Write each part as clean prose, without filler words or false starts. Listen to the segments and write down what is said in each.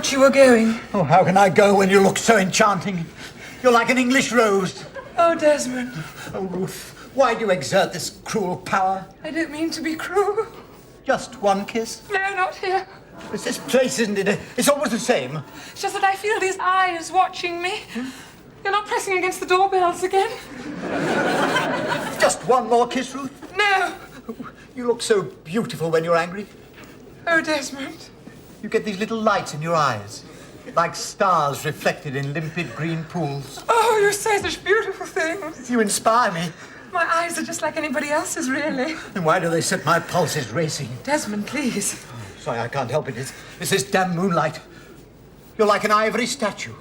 thought you were going. Oh, how can I go when you look so enchanting? You're like an English rose. Oh, Desmond. Oh, Ruth, why do you exert this cruel power? I don't mean to be cruel. Just one kiss? No, not here. It's this place, isn't it? It's always the same. It's just that I feel these eyes watching me. You're not pressing against the doorbells again? Just one more kiss, Ruth? No. You look so beautiful when you're angry. Oh, Desmond. You get these little lights in your eyes, like stars reflected in limpid green pools. Oh, you say such beautiful things. You inspire me. My eyes are just like anybody else's, really. Then why do they set my pulses racing? Desmond, please. Sorry, I can't help it. It's this damn moonlight. You're like an ivory statue.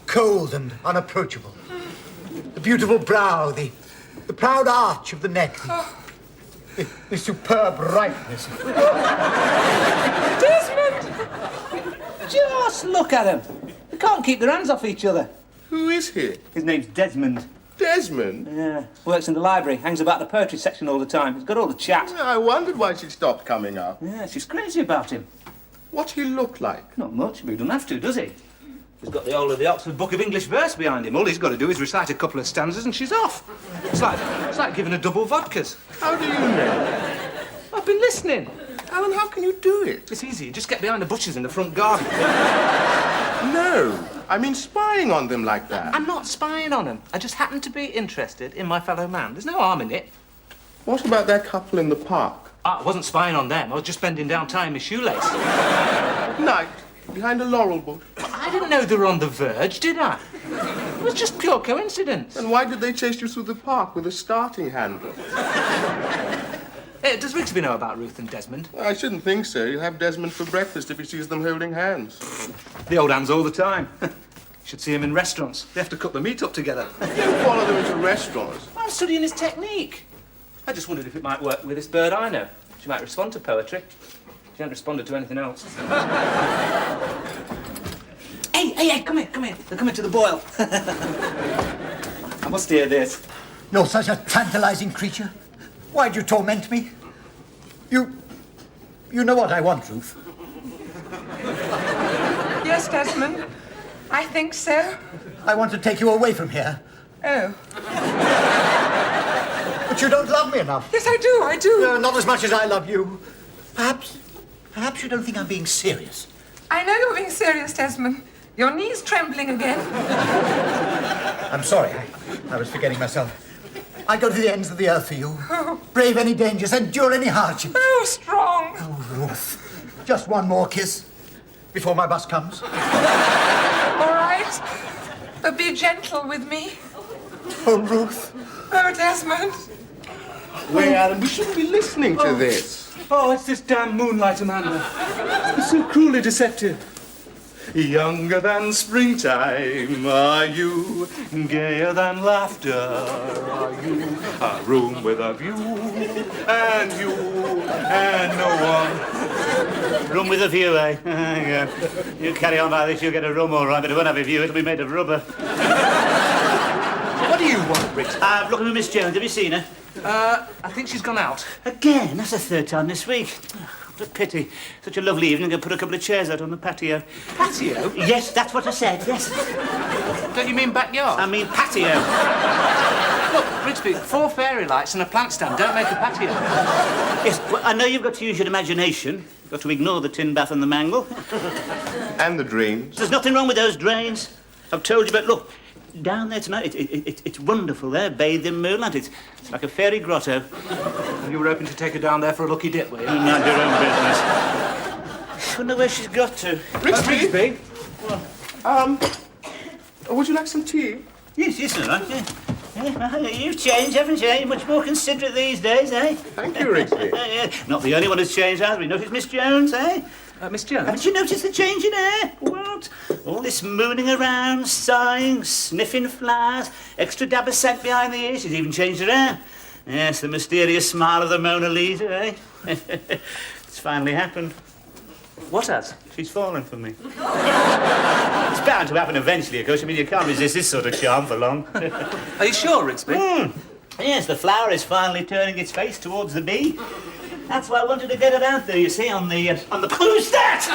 Cold and unapproachable. The beautiful brow, the proud arch of the neck, the superb ripeness. Desmond! Just look at them. They can't keep their hands off each other. Who is he? His name's Desmond. Desmond? Yeah, works in the library, hangs about the poetry section all the time. He's got all the chat. I wondered why she stopped coming up. Yeah, she's crazy about him. What he look like? Not much, but he doesn't have to, does he? He's got the whole of the Oxford Book of English Verse behind him. All he's got to do is recite a couple of stanzas and she's off. It's like giving her double vodkas. How do you know? I've been listening. Alan, how can you do it? It's easy. You just get behind the bushes in the front garden. No, I mean spying on them like that. I'm not spying on them. I just happen to be interested in my fellow man. There's no harm in it. What about that couple in the park? I wasn't spying on them. I was just bending down tying my shoelace. Night, behind a laurel bush. I didn't know they were on the verge, did I? It was just pure coincidence. And why did they chase you through the park with a starting handle? Does Rigsby know about Ruth and Desmond? I shouldn't think so. He'll have Desmond for breakfast if he sees them holding hands. They hold hands all the time. You should see him in restaurants. They have to cook the meat up together. You follow them into restaurants. I'm studying his technique. I just wondered if it might work with this bird I know. She might respond to poetry. She hasn't responded to anything else. Hey, come here. They're coming to the boil. I must hear this. You're such a tantalizing creature. Why'd you torment me? You know what I want, Ruth. Yes, Desmond. I think so. I want to take you away from here. Oh. But you don't love me enough. Yes, I do. Not as much as I love you. Perhaps you don't think I'm being serious. I know you're being serious, Desmond. Your knee's trembling again. I'm sorry. I was forgetting myself. I go to the ends of the earth for you. Brave any dangers, endure any hardships. Oh, strong. Oh, Ruth. Just one more kiss before my bus comes. All right. But be gentle with me. Oh, Ruth. Oh, Desmond. Wait, Alan, we shouldn't be listening to this. Oh, it's this damn Moonlight, Amanda. It's so cruelly deceptive. Younger than springtime are you, gayer than laughter are you, a room with a view, and you, and no one. Room with a view, eh? Yeah. You carry on like this, you'll get a room all right, but it won't have a view, it'll be made of rubber. What do you want, Rich? I'm looking for Miss Jones. Have you seen her? I think she's gone out. Again? That's the third time this week. What a pity. Such a lovely evening. I put a couple of chairs out on the patio. Patio? Yes, that's what I said, yes. Don't you mean backyard? I mean patio. Look, Rigsby, 4 fairy lights and a plant stand don't make a patio. Yes, well, I know you've got to use your imagination. You've got to ignore the tin bath and the mangle. And the dreams. There's nothing wrong with those drains. I've told you, but look, down there tonight, it's wonderful there, bathed in moonlight. It's like a fairy grotto. And you were hoping to take her down there for a lucky dip, were you? Mind your own business. I wonder where she's got to. Rigsby? Would you like some tea? Yes, all right, yeah. Well, you've changed, haven't you? You're much more considerate these days, eh? Thank you, Rigsby. Yeah. Not the only one who's changed, either. You noticed Miss Jones, eh? Miss Jones? Haven't you noticed the change in air? What? All this mooning around, sighing, sniffing flowers, extra dab of scent behind the ears. She's even changed her hair. Yes, the mysterious smile of the Mona Lisa, eh? It's finally happened. What has? She's fallen for me. It's bound to happen eventually, of course. I mean, you can't resist this sort of charm for long. Are you sure, Rigsby? Yes, the flower is finally turning its face towards the bee. That's why I wanted to get it out there, you see, on the... Who's that?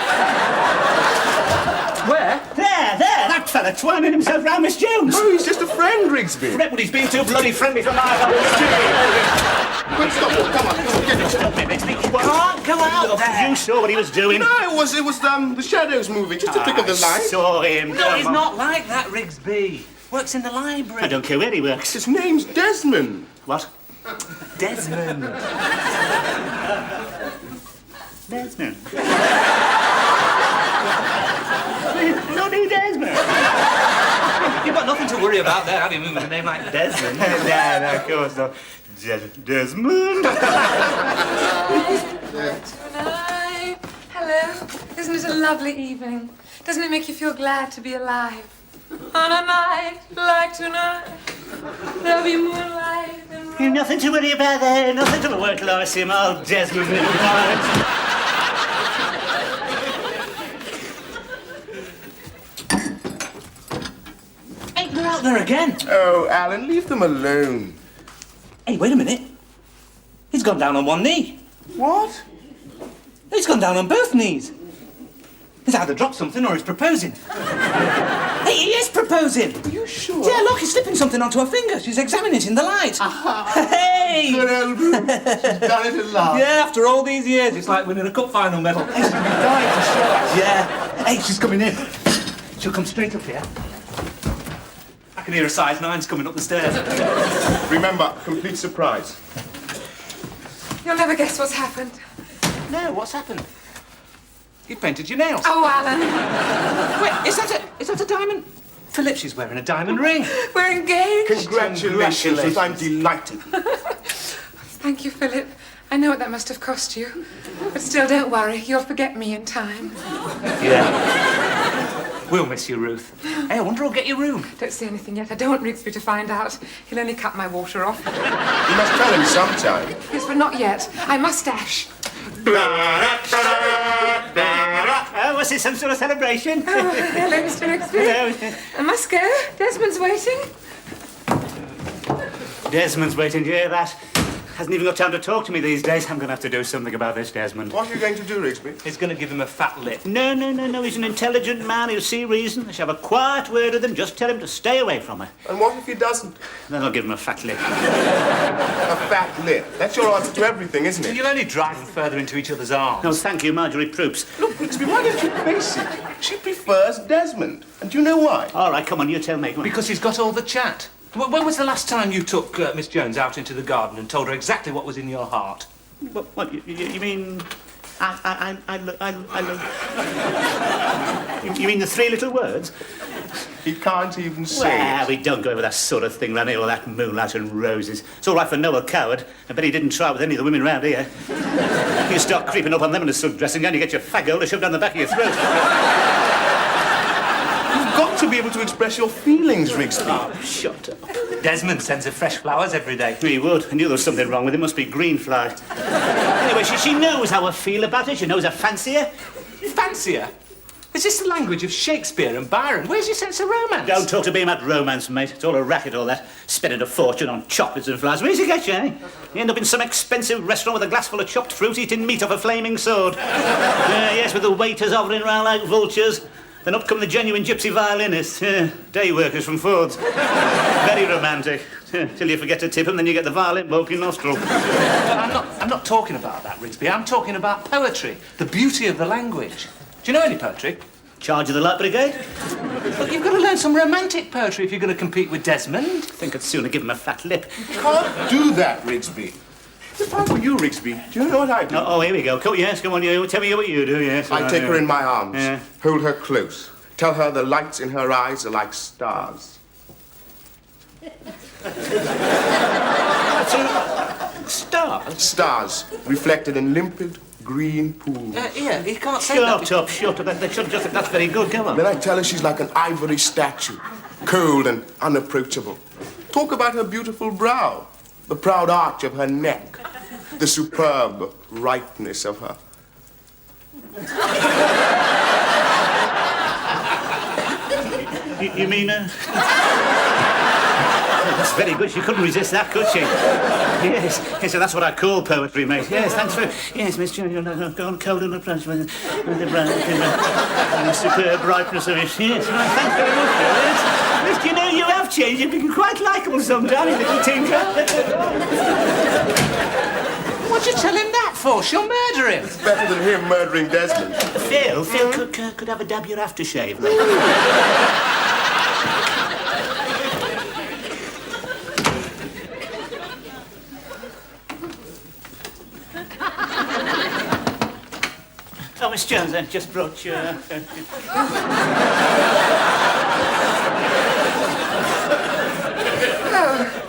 Where? There, that fella twining himself round Miss Jones. Oh, he's just a friend, Rigsby. Well, he's been too bloody friendly for my Quick, stop it. Come on, get it. Can't go out there. You saw what he was doing. No, it was the shadows moving, just a trick of the light. I saw him. No, he's not like that, Rigsby. Works in the library. I don't care where he works. His name's Desmond. What? Desmond. Desmond. Bloody Desmond. You've got nothing to worry about there, have you, moving a name like Desmond? No, of course not. Desmond. Tonight. Hello. Isn't it a lovely evening? Doesn't it make you feel glad to be alive? On a night like tonight, there'll be moonlight and You've nothing to worry about there. Nothing to work, Lois, him, old Desmond. Hey, they're out there again. Oh, Alan, leave them alone. Hey, wait a minute. He's gone down on one knee. What? He's gone down on both knees. He's either dropped something or he's proposing. Hey, he is proposing. Are you sure? Yeah, look, he's slipping something onto her finger. She's examining it in the light. Hey! Good old Ruth. She's done it at last. Yeah, after all these years, it's like winning a cup final medal. She's been dying to show us. Yeah. Hey, she's coming in. She'll come straight up here. I can hear a size 9's coming up the stairs. Remember, complete surprise. you'll never guess what's happened. No, what's happened? You painted your nails. Oh, Alan, Wait, is that a diamond? Philip, she's wearing a diamond ring. we're engaged. Congratulations, Ruth. I'm delighted. Thank you, Philip. I know what that must have cost you. But still, don't worry. You'll forget me in time. Yeah. We'll miss you, Ruth. Hey, I wonder who'll get your room. Don't say anything yet. I don't want Rigsby to find out. He'll only cut my water off. You must tell him sometime. Yes, but not yet. I must dash. Oh, was this some sort of celebration? Oh, hello, Mr. Rigsby. I must go. Desmond's waiting. Desmond's waiting, you hear that? Hasn't even got time to talk to me these days. I'm going to have to do something about this, Desmond. What are you going to do, Rigsby? He's going to give him a fat lip. No. He's an intelligent man. He'll see reason. I shall have a quiet word with him. Just tell him to stay away from her. And what if he doesn't? Then I'll give him a fat lip. A fat lip. That's your answer to everything, isn't it? You'll only drive them further into each other's arms. No, thank you, Marjorie Proops. Look, Rigsby, why don't you face it? She prefers Desmond. And do you know why? All right, come on, you tell me. Come on. Because he's got all the chat. When was the last time you took Miss Jones out into the garden and told her exactly what was in your heart? What you mean... You mean the three little words? He can't even say Well, it. we don't go over that sort of thing round here, all that moonlight and roses. It's all right for Noah Coward. I bet he didn't try with any of the women round here. You start creeping up on them in a silk dressing gown, you get your fag hole shoved down the back of your throat. You've got to be able to express your feelings, Rigsby. Oh, shut up. Desmond sends her fresh flowers every day. He would. I knew there was something wrong with him. Must be green fly. Anyway, she knows how I feel about it. She knows I fancy her. Fancy her? Is this the language of Shakespeare and Byron? Where's your sense of romance? Don't talk to me about romance, mate. It's all a racket, all that. Spending a fortune on chocolates and flowers. Where's he get you, eh? You end up in some expensive restaurant with a glass full of chopped fruit, eating meat off a flaming sword. Yes, with the waiters hovering round like vultures. Then up come the genuine gypsy violinists. Day workers from Ford's. Very romantic. Till you forget to tip them, then you get the violin poke in your nostril. I'm not talking about that, Rigsby. I'm talking about poetry. The beauty of the language. Do you know any poetry? Charge of the Light Brigade? Look, you've got to learn some romantic poetry if you're going to compete with Desmond. I think I'd sooner give him a fat lip. You can't do that, Rigsby. If I were you, Rigsby, do you know what I'd do? Oh, here we go. Yes, come on, you. Tell me what you do, yes. I'd take her in my arms, Yeah. hold her close, tell her the lights in her eyes are like stars. Stars? Stars reflected in limpid green pools. Yeah, he can't say Shut up. That's very good. Come on. Then I tell her she's like an ivory statue, cold and unapproachable. Talk about her beautiful brow, the proud arch of her neck, the superb ripeness of her. You mean That's very good. She couldn't resist that, could she? Yes. Yes, so that's what I call poetry, mate. Yes, thanks for... Yes, Miss Jones, go on cold and approach with the superb brightness of it. Yes, right, thanks very much. Yes, you know, you have changed. You've become quite likeable sometimes, little tinker. What'd you tell him that for? She'll murder him. It's better than him murdering Desmond. Phil could have a dab your aftershave. Oh, Miss Jones, I just brought you... A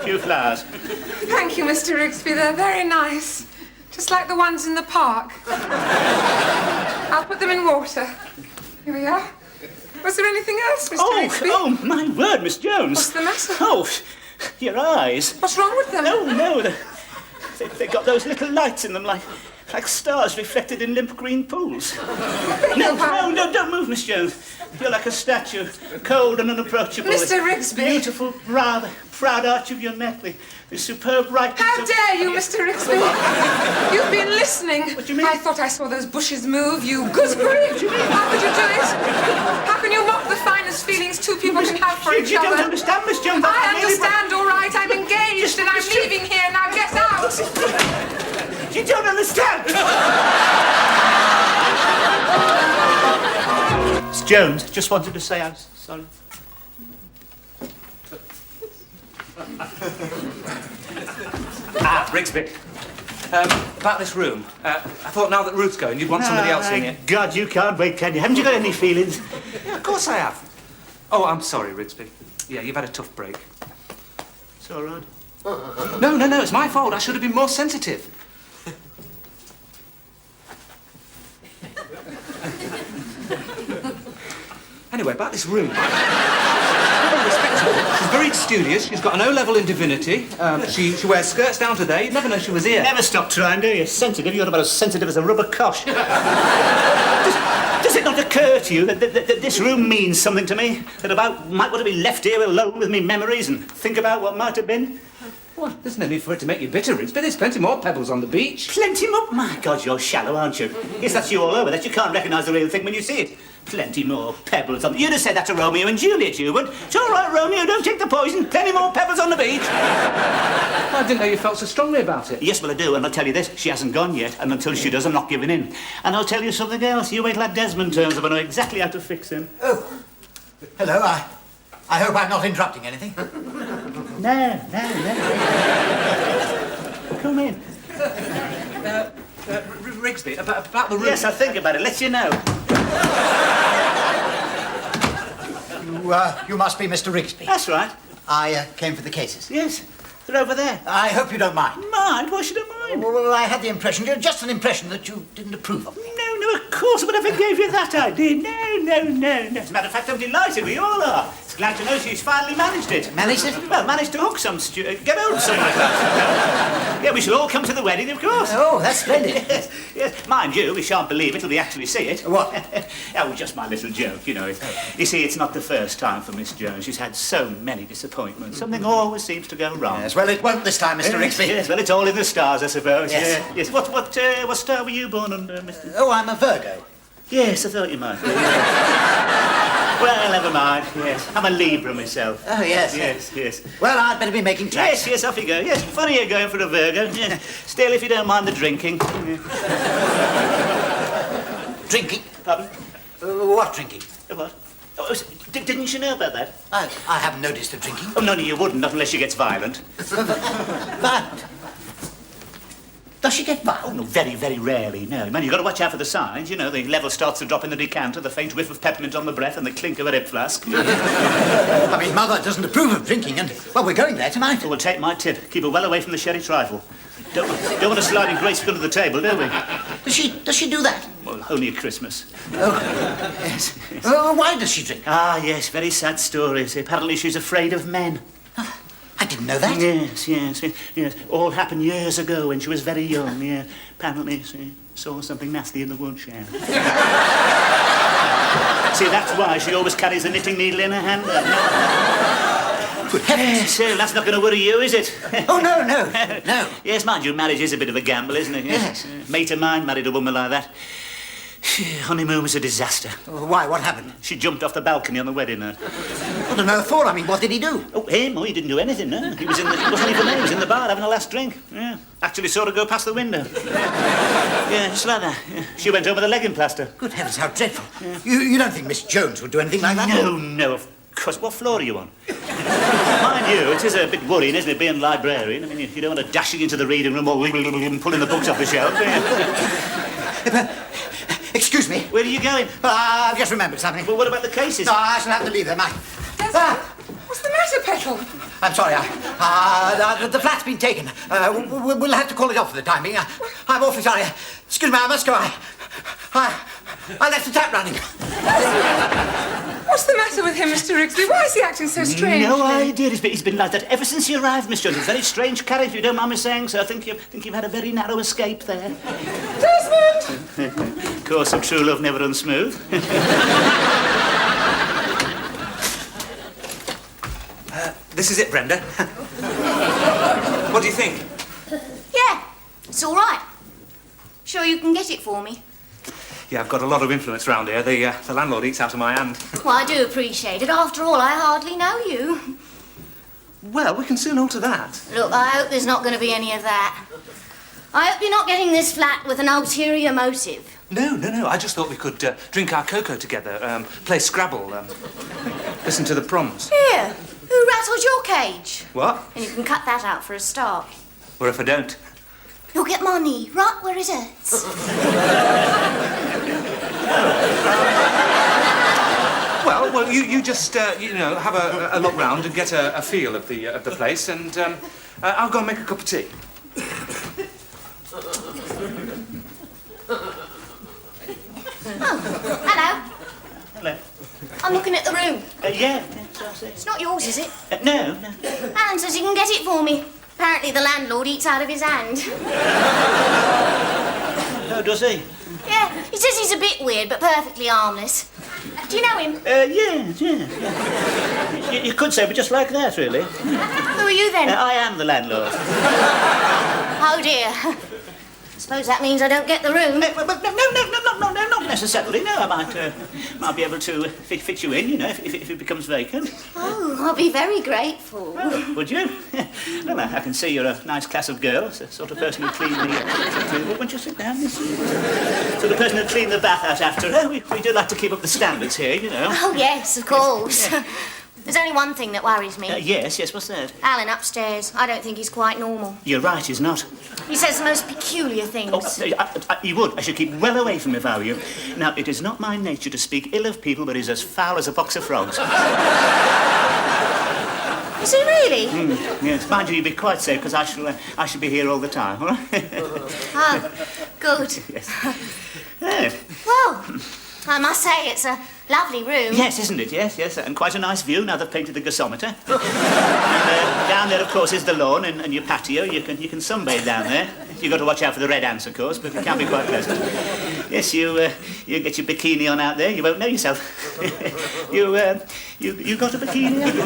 few flowers. Thank you, Mr. Rigsby. They're very nice. Just like the ones in the park. I'll put them in water. Here we are. Was there anything else, Mr. Rigsby? Oh, my word, Miss Jones. What's the matter? Oh, your eyes. What's wrong with them? No. They've got those little lights in them, like stars reflected in limp green pools. No, don't move, Miss Jones. You're like a statue, cold and unapproachable. Mr. Rigsby. Beautiful, proud arch of your neck, the superb brightness. How dare you, Mr. Rigsby? You've been listening. What do you mean? I thought I saw those bushes move, you gooseberry. How could you do it? How can you mock the finest feelings two people can have for each You other? don't understand, Miss Jones. I understand, all right. I'm engaged and I'm leaving here. Now get out. You don't understand. Miss Jones, just wanted to say I'm sorry. Rigsby. About this room. I thought now that Ruth's going, you'd want somebody else in it. God, you can't wait, can you? Haven't you got any feelings? Yeah, of course I have. Oh, I'm sorry, Rigsby. Yeah, you've had a tough break. It's all right. No, it's my fault. I should have been more sensitive. Anyway, about this room. Very respectable. She's very studious. She's got an O-level in divinity. She wears skirts down to there. You'd never know she was here. Never stop trying, do you? Sensitive. You're about as sensitive as a rubber cosh. Does it not occur to you that this room means something to me? That I might want to be left here alone with me memories and think about what might have been? Well, there's no need for it to make you bitter, Rigsby. There's plenty more pebbles on the beach. Plenty more? My God, you're shallow, aren't you? Yes, that's you all over. That you can't recognise the real thing when you see it. Plenty more pebbles on... You'd have said that to Romeo and Juliet, you would. It's all right, Romeo, don't take the poison. Plenty more pebbles on the beach. I didn't know you felt so strongly about it. Yes, well, I do, and I'll tell you this. She hasn't gone yet, and until she does, I'm not giving in. And I'll tell you something else. You wait till that Desmond turns up, I know exactly how to fix him. Oh, hello. I hope I'm not interrupting anything. No. Come in. Rigsby, about the room. Yes, I'll think about it. Let you know. You must be Mr. Rigsby. That's right. I came for the cases. Yes, they're over there. I hope you don't mind. Mind? Why should I mind? Well, I had the impression, just an impression, that you didn't approve of me. No, of course, but if I gave you that idea. No. As a matter of fact, I'm delighted. We all are. It's glad to know she's finally managed it. Managed it? Well, managed to hook some get hold of someone like that. Yeah, we shall all come to the wedding, of course. Oh, that's splendid. Yes. Mind you, we shan't believe it till we actually see it. What? Oh, just my little joke, you know. You see, it's not the first time for Miss Jones. She's had so many disappointments. Something always seems to go wrong. Yes, well, it won't this time, Mr. Rigsby. Yes, well, it's all in the stars, I suppose. Yes. Yes. What star were you born under, Mr. Oh, I'm a Virgo. Yes, I thought you might. Well, never mind. Yes, I'm a Libra myself. Oh, yes. Yes. Well, I'd better be making tracks. Yes, off you go. Yes, funny you're going for a Virgo. Yeah. Still, if you don't mind the drinking. Drinking? Pardon? What drinking? What? Oh, didn't you know about that? I haven't noticed the drinking. Oh, no, you wouldn't, not unless she gets violent. Violent? Does she get violent? Oh, no, very, very rarely, no. Man, you've got to watch out for the signs. You know, the level starts to drop in the decanter, the faint whiff of peppermint on the breath, and the clink of a hip flask. I mean, Mother doesn't approve of drinking, and, well, we're going there tonight. Oh, well, take my tip. Keep her well away from the sherry trifle. Don't want to slide in gracefully under the table, do we? Does she do that? Well, only at Christmas. Oh, yes. Why does she drink? Ah, yes, very sad story. See, apparently she's afraid of men. I didn't know that. Yes. All happened years ago when she was very young, yeah. Apparently she saw something nasty in the woodshed. See, that's why she always carries a knitting needle in her hand. Good heavens. Yes, that's not going to worry you, is it? Oh, no. Yes, mind you, marriage is a bit of a gamble, isn't it? Yes. A mate of mine married a woman like that. Honeymoon was a disaster. Why? What happened? She jumped off the balcony on the wedding night. What on earth for? I mean, what did he do? Oh, him? Oh, he didn't do anything, no. He wasn't even there. He was in the bar having a last drink. Yeah. Actually saw her go past the window. Yeah, just like that. Yeah. She went home with a legging plaster. Good heavens, how dreadful. Yeah. You don't think Miss Jones would do anything like that? No, of course. What floor are you on? Mind you, it is a bit worrying, isn't it, being librarian? I mean, you don't want to dashing into the reading room or pulling the books off the shelf, do you? Excuse me. Where are you going? I've just remembered something. Well, what about the cases? No, I shall have to leave them. What's the matter, Petal? I'm sorry. The flat's been taken. We'll have to call it off for the time being. I'm awfully sorry. Excuse me, I must go. I left the tap running. What's the matter with him, Mr. Rigsby? Why is he acting so strange? No idea. He's been like that ever since he arrived, Miss Jones. A very strange character, if you don't mind me saying so. I think you've had a very narrow escape there. Desmond! Of course, of true love never runs smooth. This is it, Brenda. What do you think? Yeah, it's all right. Sure you can get it for me? Yeah, I've got a lot of influence round here. The landlord eats out of my hand. Well, I do appreciate it. After all, I hardly know you. Well, we can soon alter that. Look, I hope there's not going to be any of that. I hope you're not getting this flat with an ulterior motive. No. I just thought we could drink our cocoa together, play Scrabble, listen to the proms. Here, who rattled your cage? What? And you can cut that out for a start. Or if I don't? You'll get my knee right where it hurts. Well, you just have a look round and get a feel of the place, and I'll go and make a cup of tea. Oh, hello. Hello. I'm looking at the room. Yeah. It's not yours, is it? No. Alan says he can get it for me. Apparently the landlord eats out of his hand. Oh, does he? Yeah, he says he's a bit weird, but perfectly harmless. Do you know him? Yeah. You could say, but just like that, really. Who are you then? I am the landlord. Oh dear. Suppose that means I don't get the room. No, not necessarily. No, I might be able to fit you in, if it becomes vacant. Oh, I'll be very grateful. Oh, would you? Well, I can see you're a nice class of girl, the sort of person who'd clean the... Won't you sit down, miss? Sort of person who'd clean the bath out after her. We do like to keep up the standards here, you know. Oh, yes, of course. There's only one thing that worries me. Yes, what's that? Alan upstairs. I don't think he's quite normal. You're right, he's not. He says the most peculiar things. Oh, you would. I should keep well away from him if I were you. Now, it is not my nature to speak ill of people, but he's as foul as a box of frogs. Is he really? Yes, mind you, you'll be quite safe, because I shall be here all the time, all right? Oh, good. Yes. Well, I must say it's a lovely room. Yes, isn't it? Yes, and quite a nice view now they've painted the gasometer. And down there, of course, is the lawn and your patio. You can sunbathe down there. You've got to watch out for the red ants, of course, but it can be quite pleasant. Yes, you get your bikini on out there. You won't know yourself. You got a bikini on?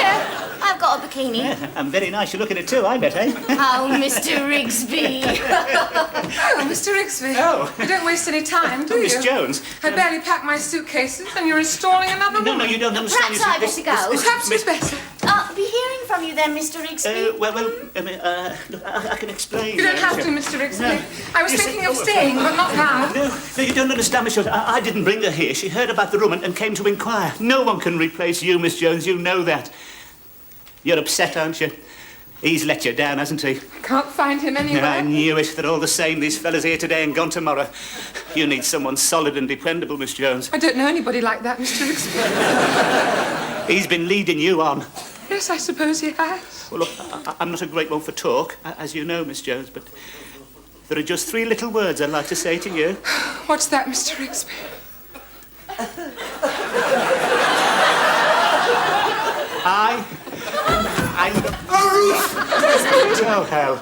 Yeah, I've got a bikini. Yeah, and very nice. You look at it too, I bet, eh? Oh, Mr. Rigsby. Oh, Mr. Rigsby. Oh. You don't waste any time, do you? Miss Jones. I barely packed my suitcases and you're installing another woman. No, you don't understand. Perhaps I better go. Perhaps it's better. I'll be hearing from you then, Mr. Rigsby. Look, I can explain. You don't have to, Mr. Rigsby. No. I was thinking of staying, but not now. No, you don't understand, Miss Jones. I didn't bring her here. She heard about the room and came to inquire. No one can replace you, Miss Jones. You know that. You're upset, aren't you? He's let you down, hasn't he? I can't find him anywhere. I knew it. They're all the same. These fellas here today and gone tomorrow. You need someone solid and dependable, Miss Jones. I don't know anybody like that, Mr. Rigsby. He's been leading you on. Yes, I suppose he has. Well, look, I'm not a great one for talk, as you know, Miss Jones, but there are just 3 little words I'd like to say to you. What's that, Mr. Rigsby? Oh, hell.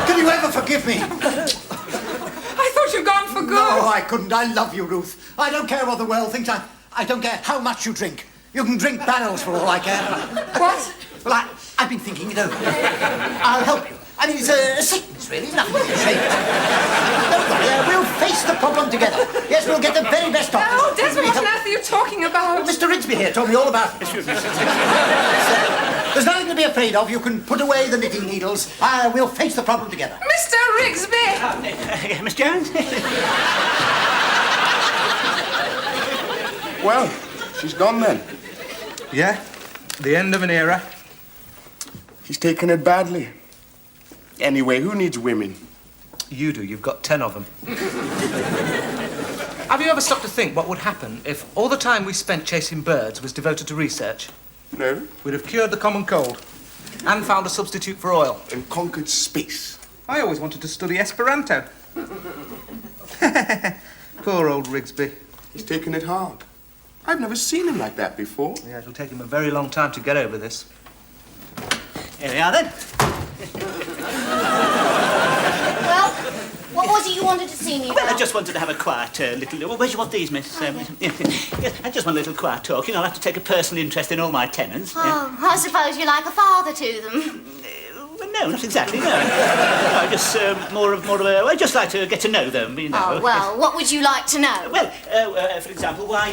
Can you ever forgive me? I thought you'd gone for good. No, I couldn't. I love you, Ruth. I don't care what the world thinks. I don't care how much you drink. You can drink barrels for all I care. What? Well, I've been thinking it over. I'll help you. I mean, it's a sickness, really. Nothing to be ashamed of. Don't worry, we'll face the problem together. Yes, we'll get the very best doctors. Oh, Desmond, what on earth are you talking about? Mr. Rigsby here told me all about it. There's nothing to be afraid of. You can put away the knitting needles. We'll face the problem together. Mr. Rigsby! Miss Jones? Well, she's gone then. Yeah, the end of an era. He's taken it badly. Anyway, who needs women? You do. You've got 10 of them. Have you ever stopped to think what would happen if all the time we spent chasing birds was devoted to research? No? We'd have cured the common cold and found a substitute for oil. And conquered space. I always wanted to study Esperanto. Poor old Rigsby. He's taken it hard. I've never seen him like that before. Yeah, it'll take him a very long time to get over this. Here we are then. Well, what was it you wanted to see me about? Well, I just wanted to have a quiet little... Where do you want these, miss? Yes, I just want a little quiet talking. I'll have to take a personal interest in all my tenants. Oh, I suppose you're like a father to them. Well, no, not exactly, no. No, just more of a... I just like to get to know them, you know. Oh, well, what would you like to know? Well, for example, why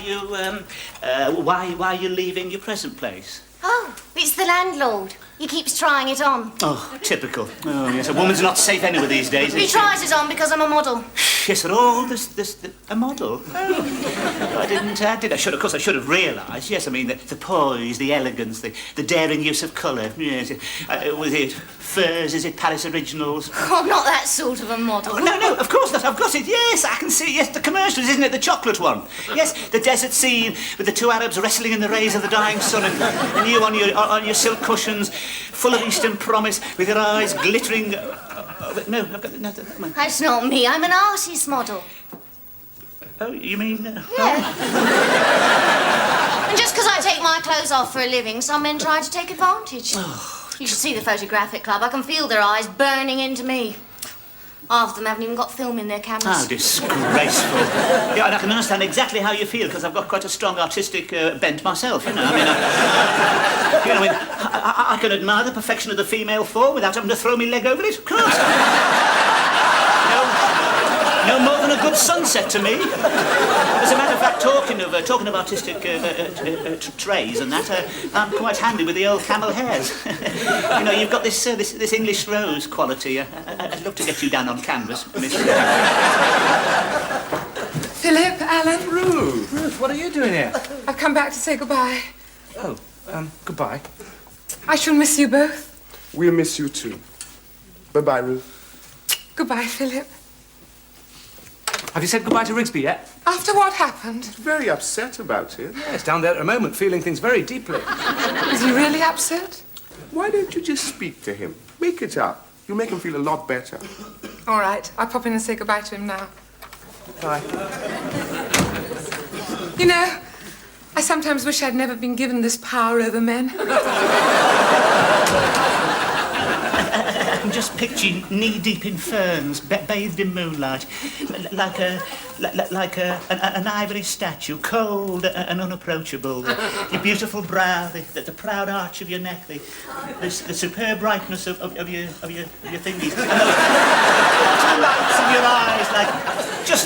you leaving your present place? Oh, it's the landlord. He keeps trying it on. Oh, typical. Oh, yes, a woman's not safe anywhere these days, He is she? tries it on because I'm a model. Yes, at all. A model. Oh. I didn't. I should, of course, I should have realised. Yes, I mean the poise, the elegance, the daring use of colour. Yes, was it furs? Is it Paris Originals? Oh, I'm not that sort of a model. Oh, no, of course not. I've got it. Yes, I can see. Yes, the commercials, isn't it? The chocolate one. Yes, the desert scene with the two Arabs wrestling in the rays of the dying sun, and you on your silk cushions, full of Eastern promise, with your eyes glittering. No, I've got no. That's not me. I'm an artist model. Oh, you mean? Yeah. And just because I take my clothes off for a living, some men try to take advantage. You should see the photographic club. I can feel their eyes burning into me. Half of them haven't even got film in their cameras. How disgraceful. Yeah, and I can understand exactly how you feel, because I've got quite a strong artistic bent myself, you know. I can admire the perfection of the female form without having to throw me leg over it, of course. No more than a good sunset to me. As a matter of fact, talking of artistic trays and that, I'm quite handy with the old camel hairs. You know, you've got this English rose quality. I'd love to get you down on canvas, Miss. Philip, Alan, Ruth, what are you doing here? I've come back to say goodbye. Oh, goodbye. I shall miss you both. We'll miss you too. Bye-bye, Ruth. Goodbye, Philip. Have you said goodbye to Rigsby yet? After what happened? Very upset about it. Yes, down there at the moment, feeling things very deeply. Is he really upset? Why don't you just speak to him? Make it up. You'll make him feel a lot better. All right, I'll pop in and say goodbye to him now. Bye. You know, I sometimes wish I'd never been given this power over men. I can just picture you knee-deep in ferns, bathed in moonlight, like an ivory statue, cold and unapproachable. Your beautiful brow, the proud arch of your neck, the superb brightness of your thingies, and the lights in your eyes,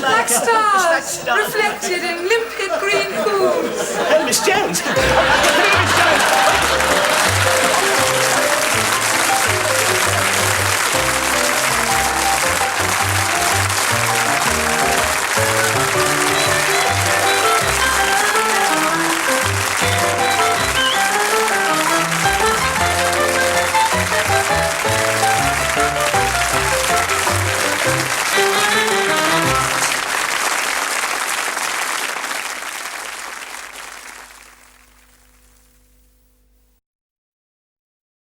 like stars, reflected in limpid green pools. Oh, Miss Jones! Miss Jones!